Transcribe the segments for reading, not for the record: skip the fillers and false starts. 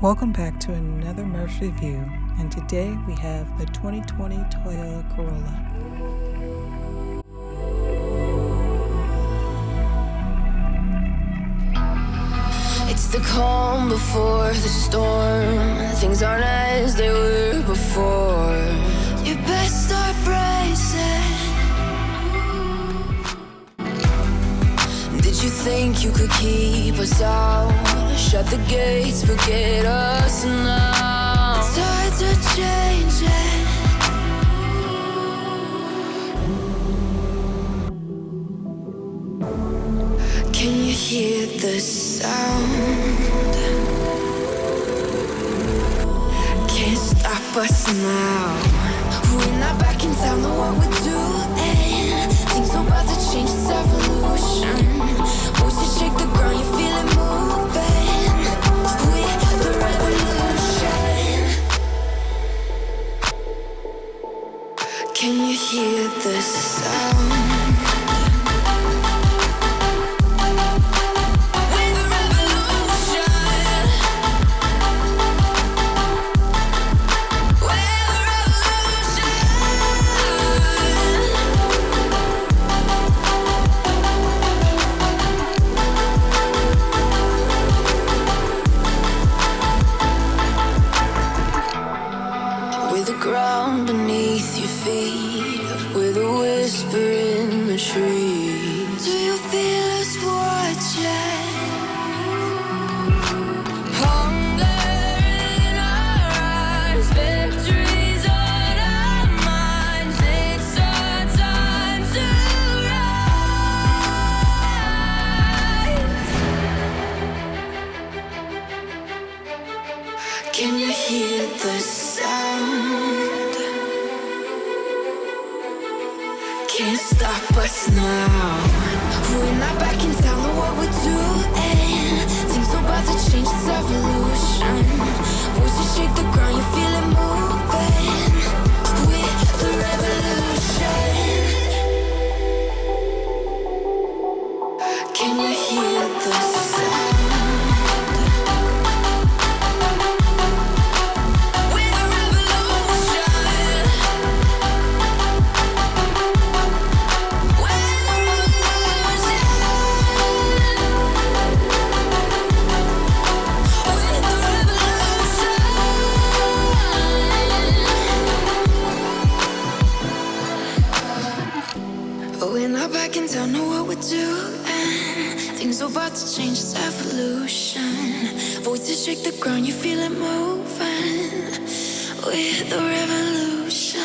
Welcome back to another Murph's Review, and today we have the 2020 Toyota Corolla. It's the calm before the storm. Things aren't as they were before. You best start bracing. Did you think you could keep us out? Shut the gates, forget us now. The tides are changing. Can you hear the sound? Can't stop us now. We're not back in town, know what we're doing. Things are about to change, it's evolution. Voices shake the ground, you feel it moving. We're the revolution. Can you hear the sound? Ground beneath your feet, with a whisper in the trees. Do you feel us watching? Hunger in our eyes, victories on our minds. It's our time to rise. Can you hear the sound? Can't stop us now. We're not back in town, know what we're doing. Things are about to change, it's evolution. Voices shake the ground, you feel it moving. We're the revolution. Can you hear the sound? We're not back in town, know what we're doing. Things are about to change, it's evolution. Voices shake the ground, you feel it moving. We're the revolution.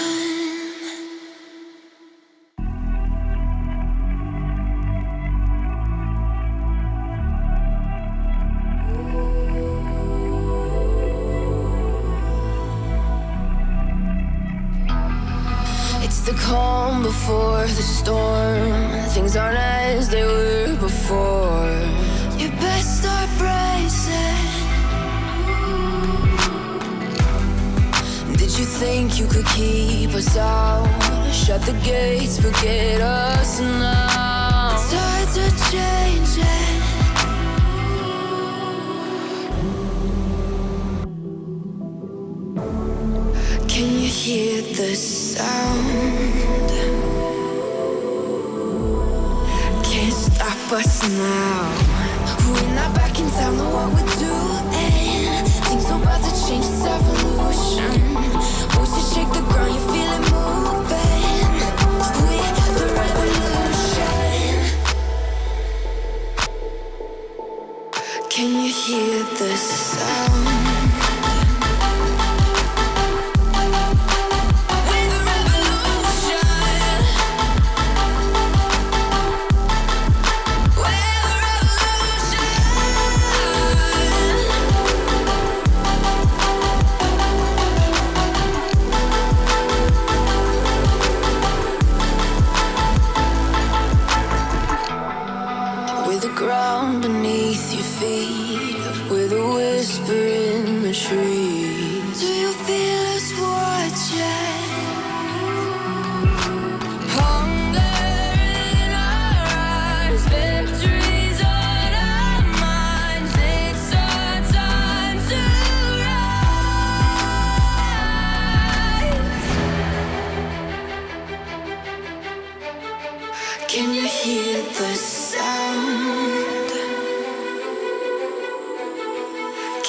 It's the calm before the storm. Things aren't as they were before. You best start bracing. Did you think you could keep us out? Shut the gates, forget us now. The tides are changing. Can you hear the sound? Can't stop us now. We're not back in town, know what we're doing. Things are about to change, it's evolution. Voices shake the ground, you feel it moving. We're the revolution. Can you hear the sound? Ground beneath your feet, with a whisper in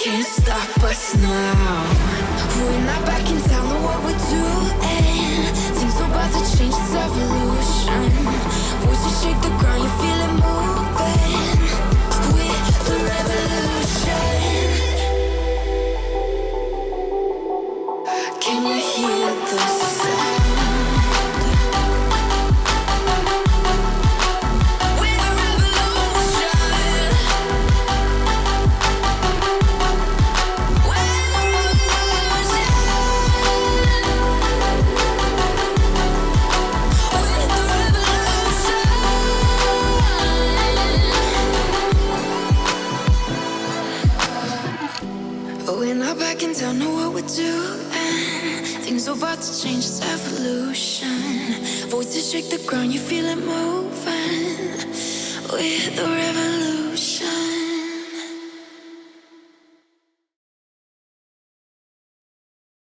Can't stop us now. We're not back in town, know what we're doing. Things are about to change, it's evolution. Voices shake the ground, you feel it moving. We're the revolution. Can you hear the sound? We're not backing down, know what we're doing. Things are about to change, it's evolution. Voices shake the ground, you feel it moving. We're the revolution.